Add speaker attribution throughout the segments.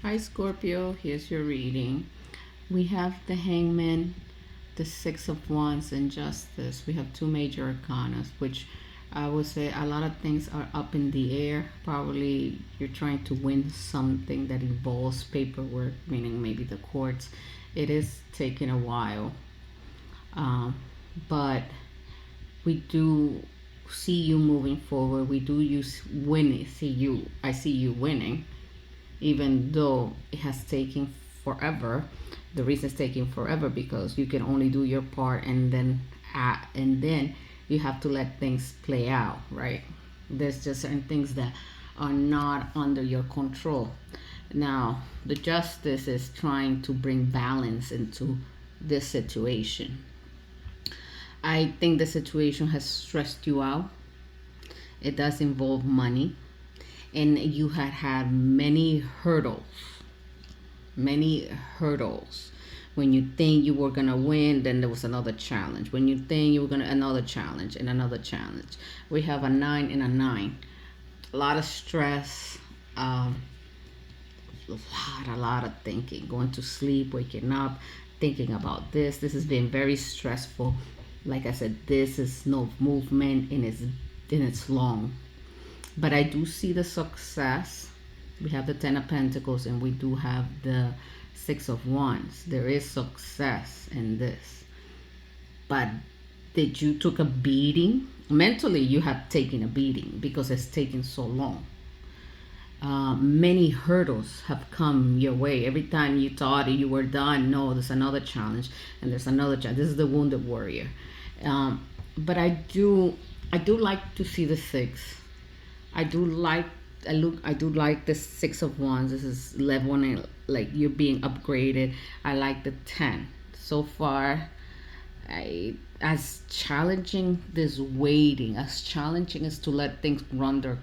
Speaker 1: Hi Scorpio, here's your reading. We have the Hangman, the Six of Wands, and Justice. We have two major arcanas, which I would say a lot of things are up in the air. Probably you're trying to win something that involves paperwork, meaning maybe the courts. It is taking a while, um, but we do see you moving forward. We do use winning. I see you winning, even though it has taken forever. The reason it's taking forever because you can only do your part, and then you have to let things play out, right? There's just certain things that are not under your control. Now the justice is trying to bring balance into this situation. I think the situation has stressed you out. It does involve money, and you had many hurdles. When you think you were gonna win, then there was another challenge. When you think you were gonna another challenge and another challenge. We have a 9 and a 9. A lot of stress, a lot of thinking. Going to sleep, waking up, thinking about this. This has been very stressful. Like I said, this is no movement, and it's long. But I do see the success. We have the Ten of Pentacles, and we do have the Six of Wands. There is success in this. But did you took a beating? Mentally, you have taken a beating because it's taken so long. Many hurdles have come your way. Every time you thought you were done, no, there's another challenge, and there's another challenge. This is the wounded warrior. But I do like to see the six. I do like I do like the Six of Wands. This is level one, like you're being upgraded. I like the 10 so far. I as challenging this waiting, as challenging as to let things run their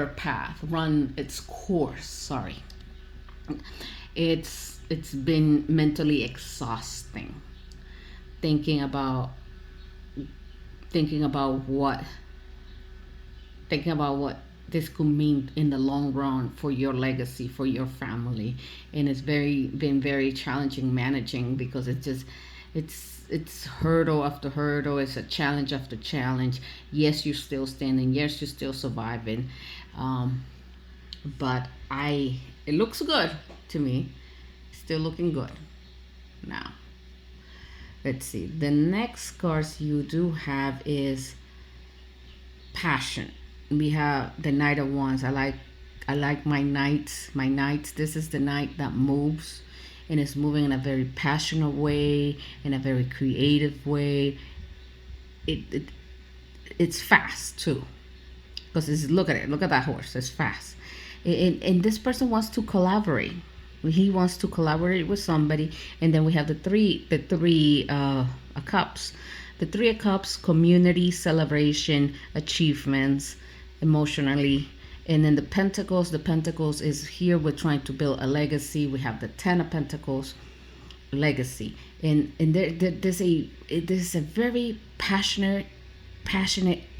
Speaker 1: path, run its course. Sorry, it's been mentally exhausting thinking about thinking about what thinking about what this could mean in the long run for your legacy, for your family. And it's been very challenging managing because it's hurdle after hurdle. It's a challenge after challenge. Yes, you're still standing. Yes, you're still surviving. um, but I it looks good to me. Still looking good. Now let's see, the next cards you do have is passion. We have the Knight of Wands. I like my knights. This is the knight that moves, and is moving in a very passionate way, in a very creative way. It, it it's fast too, because look at that horse. It's fast. And this person wants to collaborate. He wants to collaborate with somebody. And then we have the three cups. The three of cups: community, celebration, achievements, emotionally. And then the pentacles is here. We're trying to build a legacy. We have the 10 of pentacles, legacy. And there's a very passionate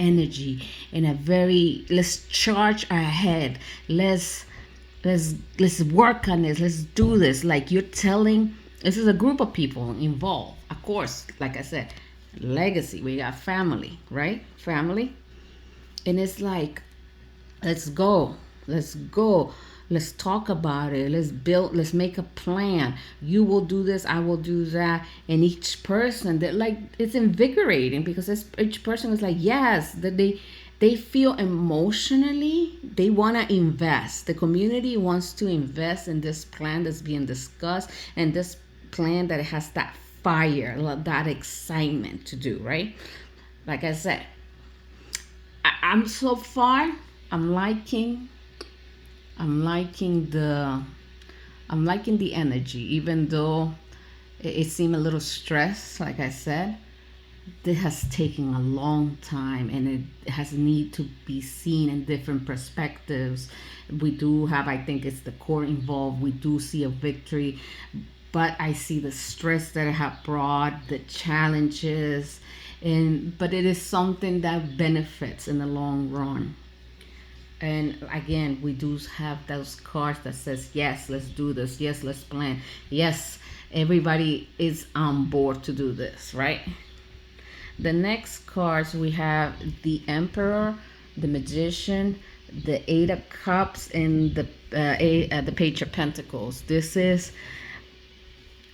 Speaker 1: energy, and a very, let's charge ahead. Let's work on this. Let's do this. Like you're telling, this is a group of people involved. Of course, like I said, legacy. We got family, right? Family. And it's like, let's go. Let's talk about it. Let's make a plan. You will do this, I will do that. And each person, that, like, it's invigorating because each person is like, yes, that they feel emotionally they want to invest. The community wants to invest in this plan that's being discussed, and this plan that has that fire, that excitement to do, right? Like I said, I'm so far, I'm liking I'm liking the I'm liking the energy, even though it seemed a little stressed. Like I said, this has taken a long time, and it has need to be seen in different perspectives. We do have, I think it's the core involved. We do see a victory, but I see the stress that it have brought, the challenges, and but it is something that benefits in the long run. And again, we do have those cards that says, yes, let's do this. Yes, let's plan. Yes, everybody is on board to do this, right? The next cards we have the Emperor, the Magician, the Eight of Cups, and the Page of Pentacles. This is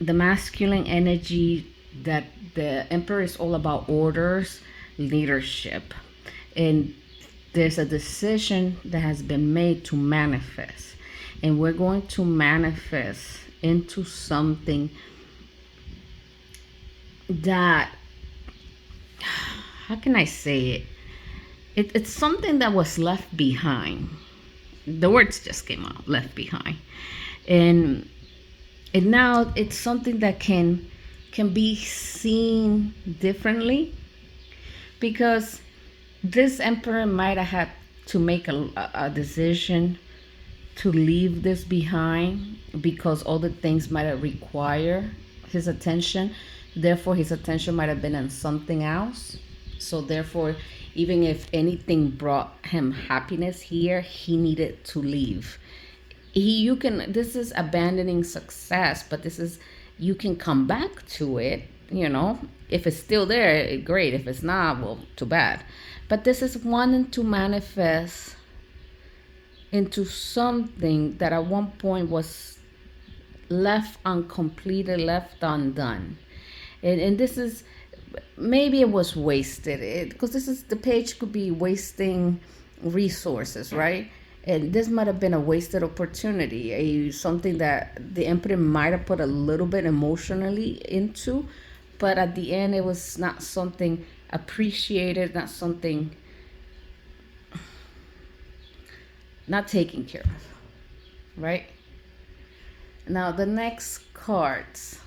Speaker 1: the masculine energy. That the Emperor is all about orders, leadership, and there's a decision that has been made to manifest, and we're going to manifest into something that, how can I say it? It's something that was left behind. The words just came out, left behind. And now it's something that can be seen differently, because this emperor might have had to make a decision to leave this behind, because all the things might have required his attention. Therefore, his attention might have been on something else. So therefore, even if anything brought him happiness here, he needed to leave. You can, this is abandoning success, but this is, you can come back to it, if it's still there, great. If it's not, well, too bad. But this is wanting to manifest into something that at one point was left uncompleted, left undone. And this is, maybe it was wasted, because this is, the page could be wasting resources, right? And this might have been a wasted opportunity, something that the emperor might have put a little bit emotionally into, but at the end it was not something appreciated, not something, not taken care of, right? Now the next cards,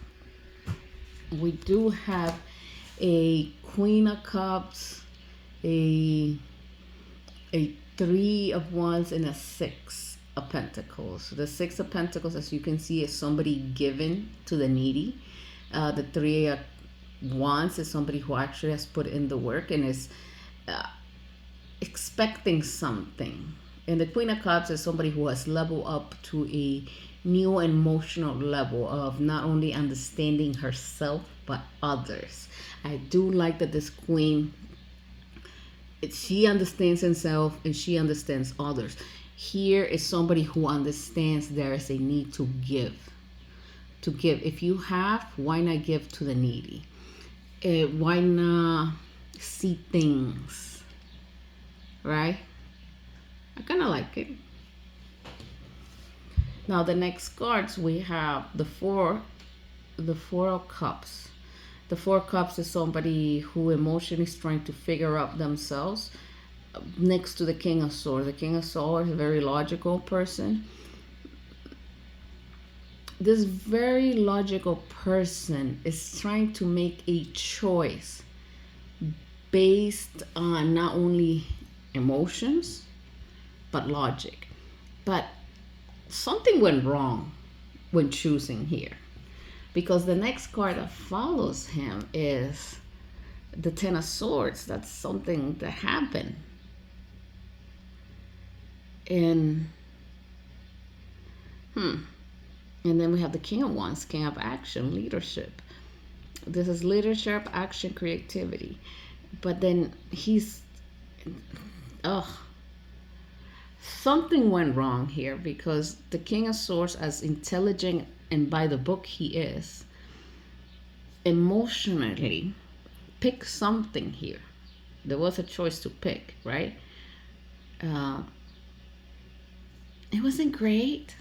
Speaker 1: we do have a Queen of Cups, a Three of Wands, and a Six of Pentacles. The Six of Pentacles, as you can see, is somebody given to the needy. The Three of Wands is somebody who actually has put in the work and is expecting something. And the Queen of Cups is somebody who has leveled up to a new emotional level of not only understanding herself but others. I do like that this queen, she understands herself and she understands others. Here is somebody who understands there is a need to give. If you have, why not give to the needy? Why not see things, right? I kind of like it. Now the next cards, we have the Four of Cups. The Four of Cups is somebody who emotionally is trying to figure out themselves. Next to the King of Swords. The King of Swords is a very logical person. This very logical person is trying to make a choice based on not only emotions, but logic. But something went wrong when choosing here, because the next card that follows him is the Ten of Swords. That's something that happened. And then we have the King of Wands, King of Action, leadership. This is leadership, action, creativity. But then something went wrong here, because the King of Swords, as intelligent and by the book he is, emotionally pick something here. There was a choice to pick, right? It wasn't great.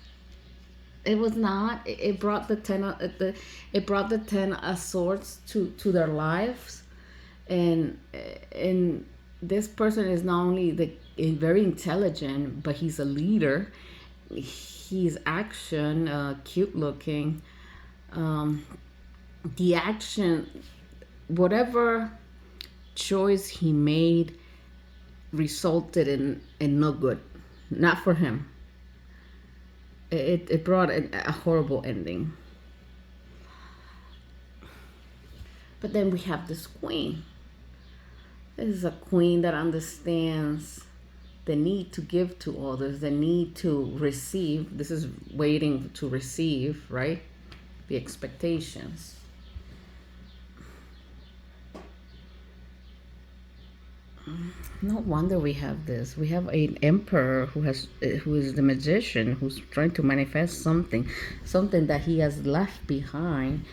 Speaker 1: It was not. It brought the Ten of Swords to their lives, and this person is not only very intelligent, but he's a leader. He's action, cute looking. The action, whatever choice he made, resulted in no good, not for him. It brought a horrible ending. But then we have this queen. This is a queen that understands the need to give to others, the need to receive. This is waiting to receive, right? The expectations. No wonder we have this. We have an emperor who is the magician who's trying to manifest something that he has left behind.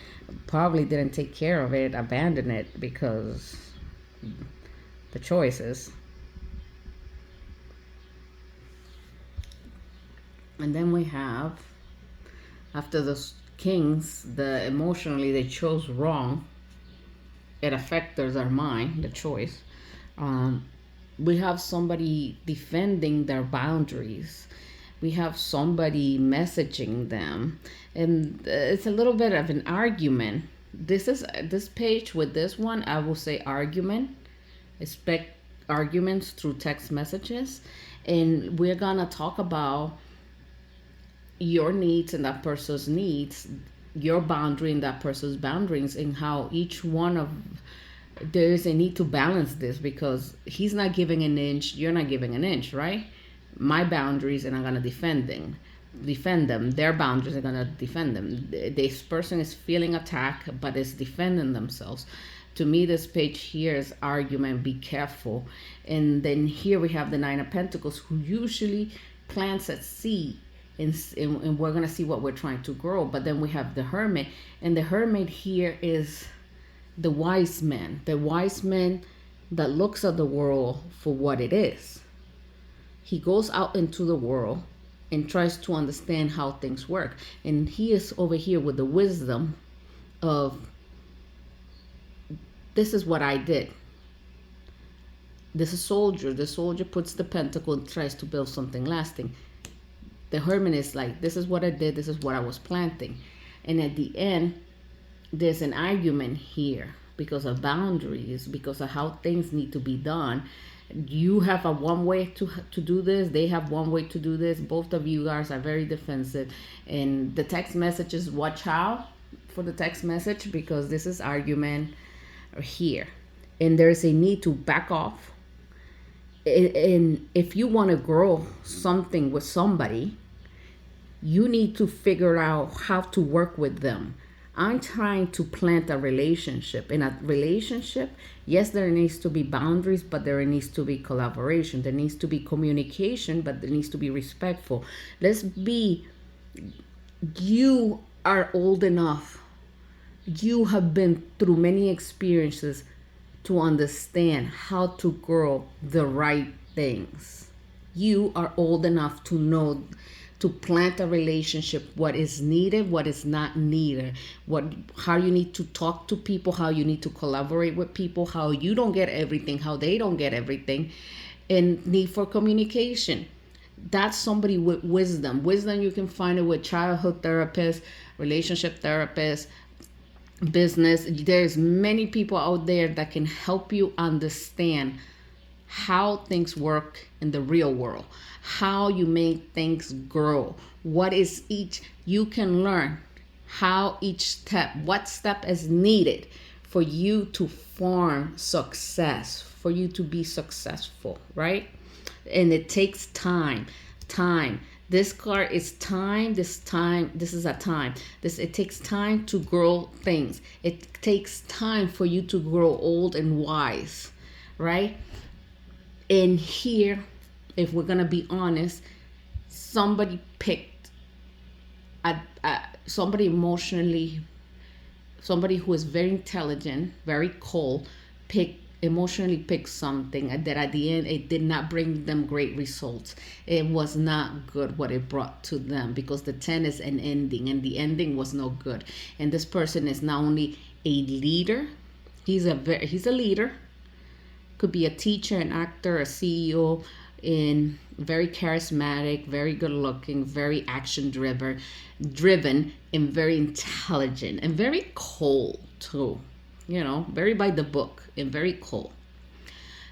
Speaker 1: Probably didn't take care of it, abandoned it because the choices. And then we have, after the kings, the emotionally they chose wrong. It affects their mind, the choice. Um, we have somebody defending their boundaries. We have somebody messaging them, and it's a little bit of an argument. This page with this one. I will say argument. Expect arguments through text messages, and we're gonna talk about your needs and that person's needs, your boundary and that person's boundaries, and how each one of there is a need to balance this because he's not giving an inch, you're not giving an inch, right? My boundaries, and I'm gonna defend them. Their boundaries are gonna defend them. This person is feeling attacked, but is defending themselves. To me, this page here is argument. Be careful. And then here we have the Nine of Pentacles, who usually plants a seed. And we're gonna see what we're trying to grow. But then we have the Hermit, and the Hermit here is the wise man that looks at the world for what it is. He goes out into the world and tries to understand how things work. And he is over here with the wisdom of, this is what I did. This is soldier. The soldier puts the pentacle and tries to build something lasting. The Hermit is like, this is what I did. This is what I was planting. And at the end, there's an argument here because of boundaries, because of how things need to be done. You have a one way to do this. They have one way to do this. Both of you guys are very defensive. And the text messages, watch out for the text message because this is argument here. And there's a need to back off. And if you want to grow something with somebody, you need to figure out how to work with them. I'm trying to plant a relationship. In a relationship, yes, there needs to be boundaries, but there needs to be collaboration. There needs to be communication, but there needs to be respectful. You are old enough. You have been through many experiences to understand how to grow the right things. You are old enough to know, to plant a relationship, what is needed, what is not needed, how you need to talk to people, how you need to collaborate with people, how you don't get everything, how they don't get everything, and need for communication. That's somebody with wisdom. Wisdom, you can find it with childhood therapists, relationship therapists, business. There's many people out there that can help you understand how things work in the real world, how you make things grow, what is each, you can learn how each step, what step is needed for you to form success, for you to be successful, right? And it takes time. This card is time. This is a time. It takes time to grow things. It takes time for you to grow old and wise, right? And here, if we're gonna be honest, somebody picked somebody emotionally, somebody who is very intelligent, very cold, emotionally picked something that at the end it did not bring them great results. It was not good what it brought to them because the 10 is an ending and the ending was no good. And this person is not only a leader, he's a leader, could be a teacher, an actor, a CEO, in very charismatic, very good looking, very action driven, and very intelligent and very cold too. Very by the book and very cool.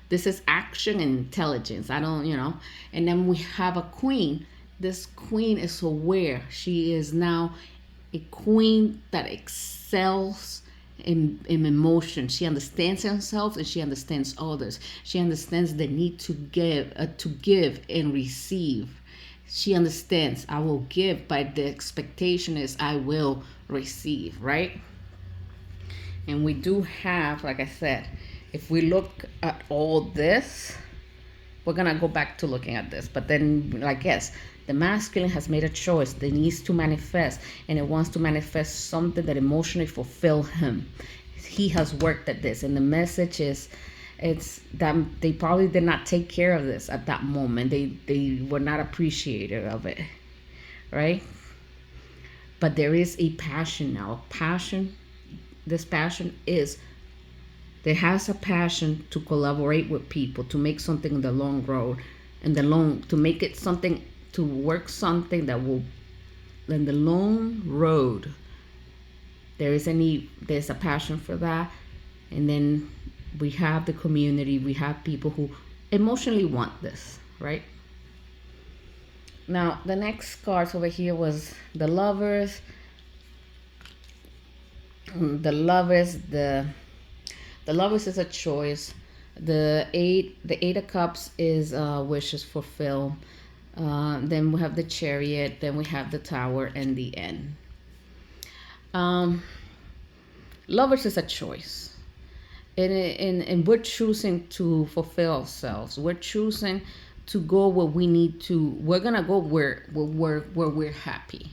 Speaker 1: This is action and intelligence. And then we have a queen. This queen is aware. She is now a queen that excels in emotion. She understands herself and she understands others. She understands the need to give and receive. She understands I will give, but the expectation is I will receive, right? And we do have, like I said, if we look at all this, we're gonna go back to looking at this. But then, like, yes, the masculine has made a choice. It needs to manifest, and it wants to manifest something that emotionally fulfill him. He has worked at this, and the message is, it's that they probably did not take care of this at that moment. They were not appreciative of it, right? But there is a passion now. Passion. This passion is there has a passion to collaborate with people to make something in the long road, and the long to make it something to work something that will in the long road. There's a passion for that. And then we have the community, we have people who emotionally want this, right? Now the next cards over here was the lovers. The lovers is a choice. The eight of cups is wishes fulfilled. Then we have the chariot, then we have the tower and the end. Lovers is a choice, and we're choosing to fulfill ourselves. We're choosing to go where we need to. We're gonna go where we're happy.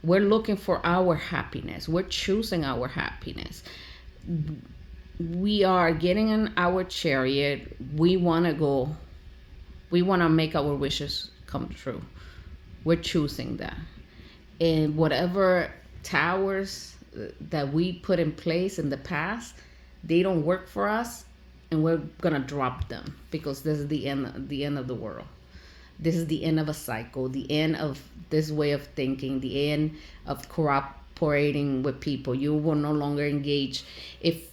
Speaker 1: We're looking for our happiness. We're choosing our happiness. We are getting in our chariot. We want to go. We want to make our wishes come true. We're choosing that. And whatever towers that we put in place in the past, they don't work for us, and we're gonna drop them because this is the end of the world. This is the end of a cycle, the end of this way of thinking, the end of cooperating with people. You will no longer engage. If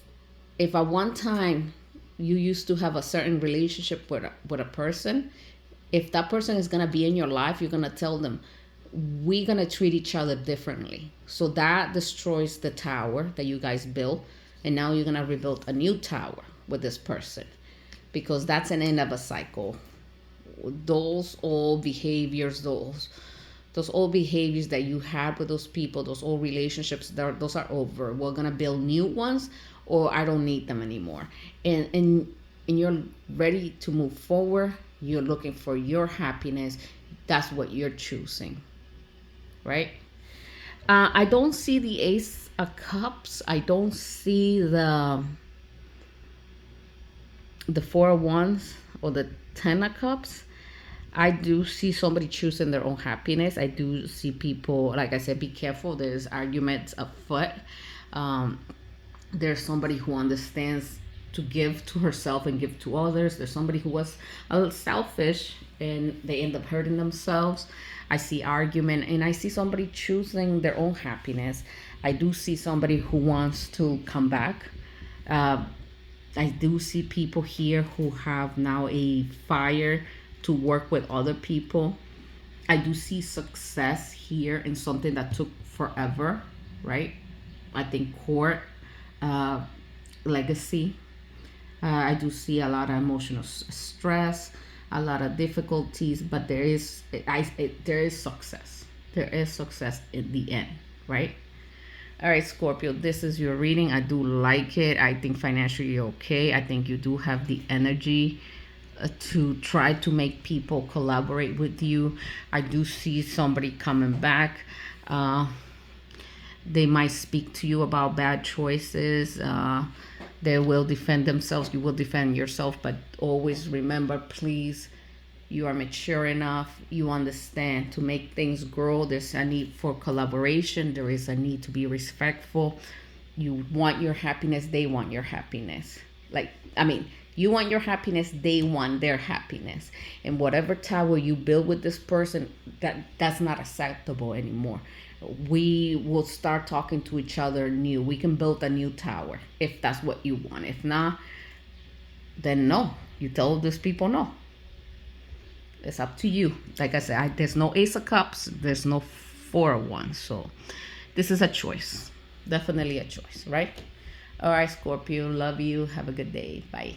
Speaker 1: at one time you used to have a certain relationship with a person, if that person is gonna be in your life, you're gonna tell them, we're gonna treat each other differently. So that destroys the tower that you guys built, and now you're gonna rebuild a new tower with this person, because that's an end of a cycle. Those old behaviors, those old behaviors that you had with those people, those old relationships, those are over. We're gonna build new ones, or I don't need them anymore. And you're ready to move forward. You're looking for your happiness. That's what you're choosing, right? I don't see the Ace of Cups. I don't see the Four of Wands or the Ten of Cups. I do see somebody choosing their own happiness. I do see people, like I said, be careful. There's arguments afoot. There's somebody who understands to give to herself and give to others. There's somebody who was a little selfish and they end up hurting themselves. I see argument, and I see somebody choosing their own happiness. I do see somebody who wants to come back. I do see people here who have now a fire to work with other people. I do see success here in something that took forever, right? I think court, legacy. I do see a lot of emotional stress, a lot of difficulties, but there is success. There is success in the end, right? All right, Scorpio, this is your reading. I do like it. I think financially you're okay. I think you do have the energy to try to make people collaborate with you. I do see somebody coming back. They might speak to you about bad choices. They will defend themselves. You will defend yourself, but always remember, please, you are mature enough. You understand to make things grow. There's a need for collaboration. There is a need to be respectful. You want your happiness. They want your happiness. You want your happiness. They want their happiness. And whatever tower you build with this person, that's not acceptable anymore. We will start talking to each other new. We can build a new tower if that's what you want. If not, then no. You tell these people no. It's up to you. Like I said, there's no Ace of Cups. There's no Four of Wands. So this is a choice. Definitely a choice, right? All right, Scorpio, love you. Have a good day. Bye.